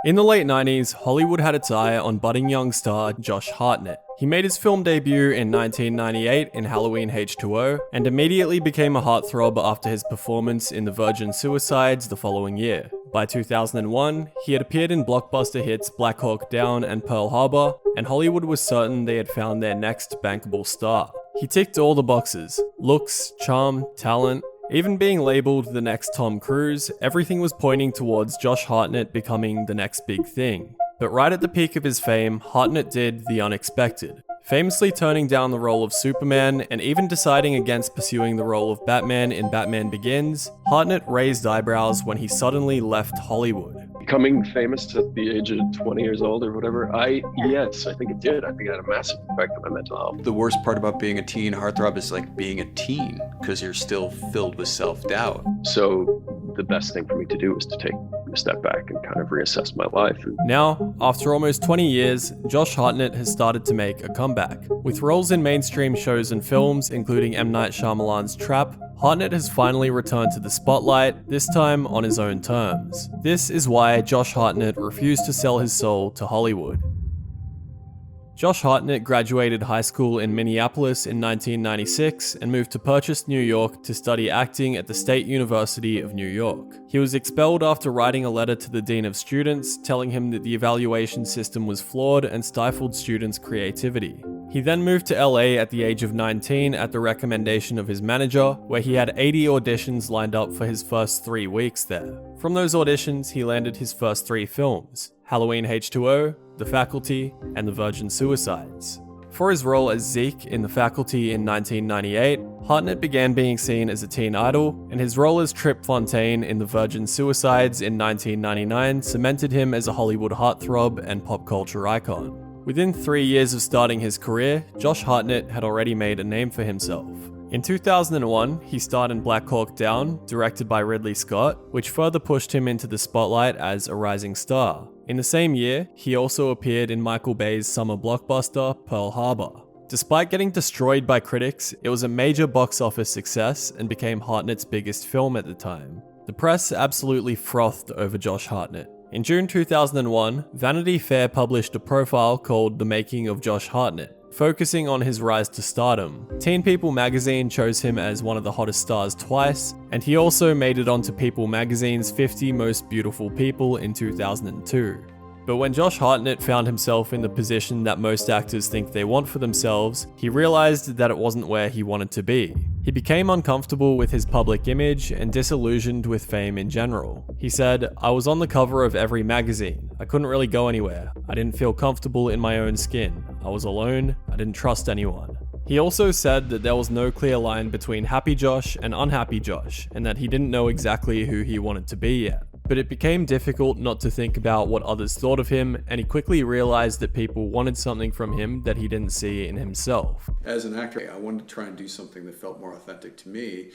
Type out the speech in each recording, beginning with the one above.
In the late 90s, Hollywood had its eye on budding young star Josh Hartnett. He made his film debut in 1998 in Halloween H2O and immediately became a heartthrob after his performance in The Virgin Suicides the following year. By 2001, he had appeared in blockbuster hits Black Hawk Down and Pearl Harbor, and Hollywood was certain they had found their next bankable star. He ticked all the boxes: looks, charm, talent. Even being labeled the next Tom Cruise, everything was pointing towards Josh Hartnett becoming the next big thing. But right at the peak of his fame, Hartnett did the unexpected, famously turning down the role of Superman and even deciding against pursuing the role of Batman in Batman Begins. Hartnett raised eyebrows when he suddenly left Hollywood. Becoming famous at the age of 20 years old or whatever, yes, I think it did. I think it had a massive effect on my mental health. The worst part about being a teen heartthrob is like being a teen, because you're still filled with self-doubt. So the best thing for me to do was to take a step back and kind of reassess my life. Now, after almost 20 years, Josh Hartnett has started to make a comeback. With roles in mainstream shows and films, including M. Night Shyamalan's Trap, Hartnett has finally returned to the spotlight, this time on his own terms. This is why Josh Hartnett refused to sell his soul to Hollywood. Josh Hartnett graduated high school in Minneapolis in 1996 and moved to Purchase, New York to study acting at the State University of New York. He was expelled after writing a letter to the Dean of Students telling him that the evaluation system was flawed and stifled students' creativity. He then moved to LA at the age of 19 at the recommendation of his manager, where he had 80 auditions lined up for his first 3 weeks there. From those auditions, he landed his first 3 films: Halloween H2O, The Faculty, and The Virgin Suicides. For his role as Zeke in The Faculty in 1998, Hartnett began being seen as a teen idol, and his role as Trip Fontaine in The Virgin Suicides in 1999 cemented him as a Hollywood heartthrob and pop culture icon. Within 3 years of starting his career, Josh Hartnett had already made a name for himself. In 2001, he starred in Black Hawk Down, directed by Ridley Scott, which further pushed him into the spotlight as a rising star. In the same year, he also appeared in Michael Bay's summer blockbuster, Pearl Harbor. Despite getting destroyed by critics, it was a major box office success and became Hartnett's biggest film at the time. The press absolutely frothed over Josh Hartnett. In June 2001, Vanity Fair published a profile called The Making of Josh Hartnett, focusing on his rise to stardom. Teen People magazine chose him as one of the hottest stars twice, and he also made it onto People magazine's 50 Most Beautiful People in 2002. But when Josh Hartnett found himself in the position that most actors think they want for themselves, he realized that it wasn't where he wanted to be. He became uncomfortable with his public image and disillusioned with fame in general. He said, "I was on the cover of every magazine. I couldn't really go anywhere. I didn't feel comfortable in my own skin. I was alone. I didn't trust anyone." He also said that there was no clear line between happy Josh and unhappy Josh, and that he didn't know exactly who he wanted to be yet. But it became difficult not to think about what others thought of him, and he quickly realized that people wanted something from him that he didn't see in himself. As an actor, I wanted to try and do something that felt more authentic to me,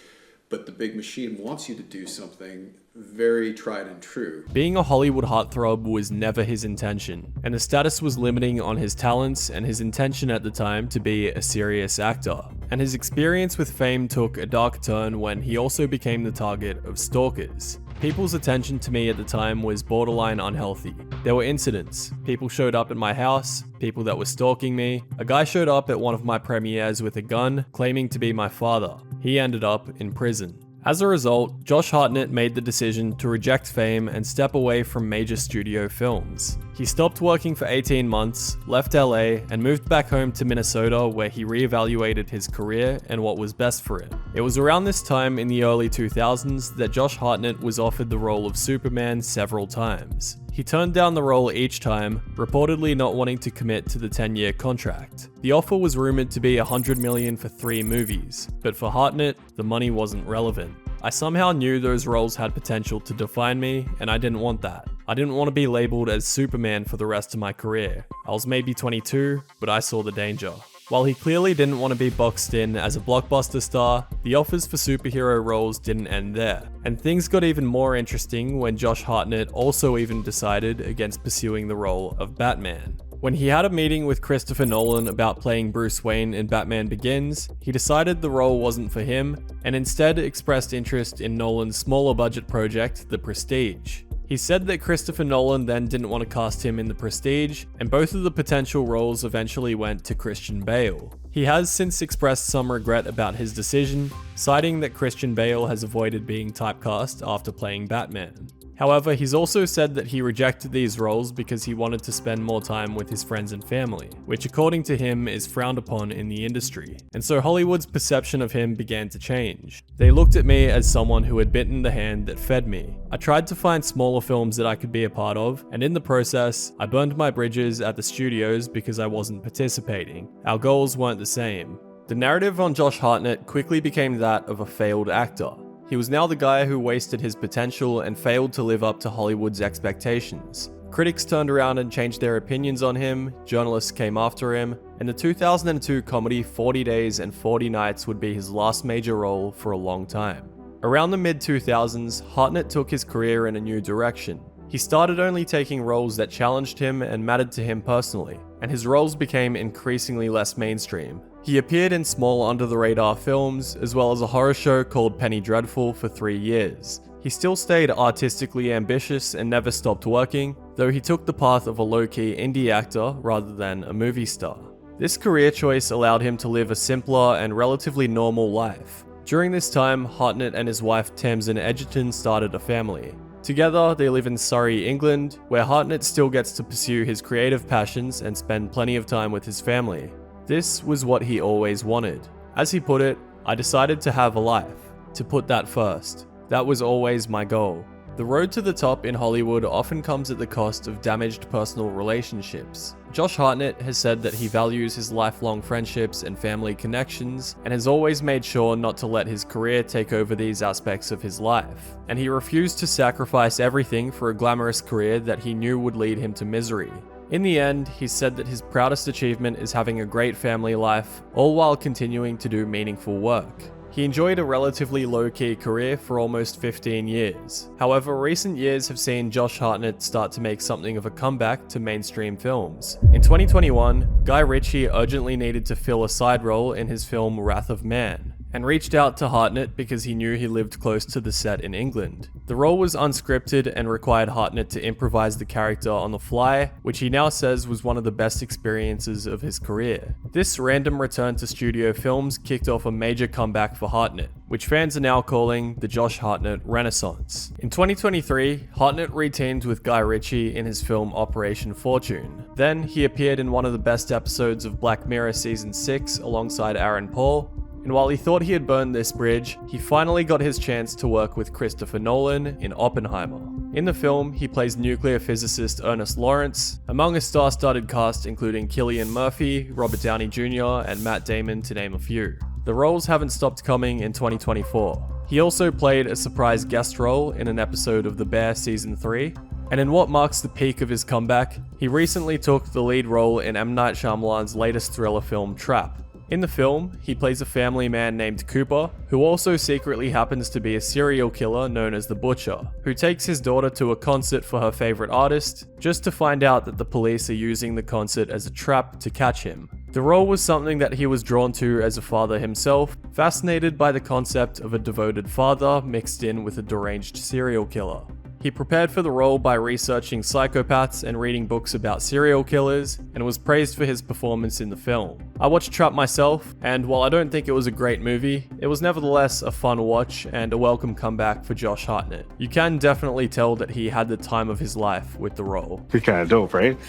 but the big machine wants you to do something very tried and true. Being a Hollywood heartthrob was never his intention, and the status was limiting on his talents and his intention at the time to be a serious actor. And his experience with fame took a dark turn when he also became the target of stalkers. People's attention to me at the time was borderline unhealthy. There were incidents. People showed up at my house, people that were stalking me. A guy showed up at one of my premieres with a gun, claiming to be my father. He ended up in prison. As a result, Josh Hartnett made the decision to reject fame and step away from major studio films. He stopped working for 18 months, left LA, and moved back home to Minnesota, where he reevaluated his career and what was best for him. It was around this time in the early 2000s that Josh Hartnett was offered the role of Superman several times. He turned down the role each time, reportedly not wanting to commit to the 10-year contract. The offer was rumored to be $100 million for 3 movies, but for Hartnett, the money wasn't relevant. I somehow knew those roles had potential to define me, and I didn't want that. I didn't want to be labeled as Superman for the rest of my career. I was maybe 22, but I saw the danger. While he clearly didn't want to be boxed in as a blockbuster star, the offers for superhero roles didn't end there. And things got even more interesting when Josh Hartnett also even decided against pursuing the role of Batman. When he had a meeting with Christopher Nolan about playing Bruce Wayne in Batman Begins, he decided the role wasn't for him and instead expressed interest in Nolan's smaller budget project, The Prestige. He said that Christopher Nolan then didn't want to cast him in The Prestige, and both of the potential roles eventually went to Christian Bale. He has since expressed some regret about his decision, citing that Christian Bale has avoided being typecast after playing Batman. However, he's also said that he rejected these roles because he wanted to spend more time with his friends and family, which according to him is frowned upon in the industry. And so Hollywood's perception of him began to change. They looked at me as someone who had bitten the hand that fed me. I tried to find smaller films that I could be a part of, and in the process, I burned my bridges at the studios because I wasn't participating. Our goals weren't the same. The narrative on Josh Hartnett quickly became that of a failed actor. He was now the guy who wasted his potential and failed to live up to Hollywood's expectations. Critics turned around and changed their opinions on him, journalists came after him, and the 2002 comedy 40 Days and 40 Nights would be his last major role for a long time. Around the mid-2000s, Hartnett took his career in a new direction. He started only taking roles that challenged him and mattered to him personally, and his roles became increasingly less mainstream. He appeared in small under-the-radar films, as well as a horror show called Penny Dreadful for 3 years. He still stayed artistically ambitious and never stopped working, though he took the path of a low-key indie actor rather than a movie star. This career choice allowed him to live a simpler and relatively normal life. During this time, Hartnett and his wife Tamsin Edgerton started a family. Together, they live in Surrey, England, where Hartnett still gets to pursue his creative passions and spend plenty of time with his family. This was what he always wanted. As he put it, I decided to have a life, to put that first. That was always my goal. The road to the top in Hollywood often comes at the cost of damaged personal relationships. Josh Hartnett has said that he values his lifelong friendships and family connections, and has always made sure not to let his career take over these aspects of his life. And he refused to sacrifice everything for a glamorous career that he knew would lead him to misery. In the end, he said that his proudest achievement is having a great family life, all while continuing to do meaningful work. He enjoyed a relatively low-key career for almost 15 years. However, recent years have seen Josh Hartnett start to make something of a comeback to mainstream films. In 2021, Guy Ritchie urgently needed to fill a side role in his film Wrath of Man, and reached out to Hartnett because he knew he lived close to the set in England. The role was unscripted and required Hartnett to improvise the character on the fly, which he now says was one of the best experiences of his career. This random return to studio films kicked off a major comeback for Hartnett, which fans are now calling the Josh Hartnett Renaissance. In 2023, Hartnett re-teamed with Guy Ritchie in his film Operation Fortune. Then, he appeared in one of the best episodes of Black Mirror Season 6 alongside Aaron Paul, and while he thought he had burned this bridge, he finally got his chance to work with Christopher Nolan in Oppenheimer. In the film, he plays nuclear physicist Ernest Lawrence, among a star-studded cast including Cillian Murphy, Robert Downey Jr., and Matt Damon to name a few. The roles haven't stopped coming in 2024. He also played a surprise guest role in an episode of The Bear Season 3, and in what marks the peak of his comeback, he recently took the lead role in M. Night Shyamalan's latest thriller film Trap. In the film, he plays a family man named Cooper, who also secretly happens to be a serial killer known as the Butcher, who takes his daughter to a concert for her favorite artist, just to find out that the police are using the concert as a trap to catch him. The role was something that he was drawn to as a father himself, fascinated by the concept of a devoted father mixed in with a deranged serial killer. He prepared for the role by researching psychopaths and reading books about serial killers, and was praised for his performance in the film. I watched Trap myself, and while I don't think it was a great movie, it was nevertheless a fun watch and a welcome comeback for Josh Hartnett. You can definitely tell that he had the time of his life with the role. You're kind of dope, right?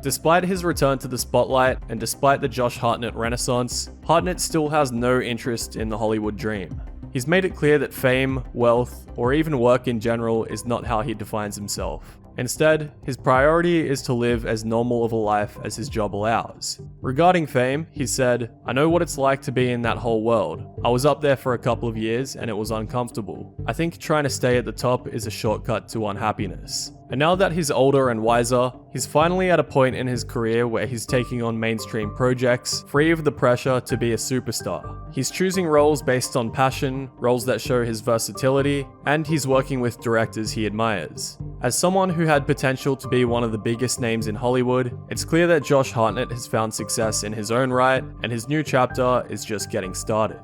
Despite his return to the spotlight, and despite the Josh Hartnett renaissance, Hartnett still has no interest in the Hollywood dream. He's made it clear that fame, wealth, or even work in general is not how he defines himself. Instead, his priority is to live as normal of a life as his job allows. Regarding fame, he said, "I know what it's like to be in that whole world. I was up there for a couple of years and it was uncomfortable. I think trying to stay at the top is a shortcut to unhappiness." And now that he's older and wiser, he's finally at a point in his career where he's taking on mainstream projects, free of the pressure to be a superstar. He's choosing roles based on passion, roles that show his versatility, and he's working with directors he admires. As someone who had potential to be one of the biggest names in Hollywood, it's clear that Josh Hartnett has found success in his own right, and his new chapter is just getting started.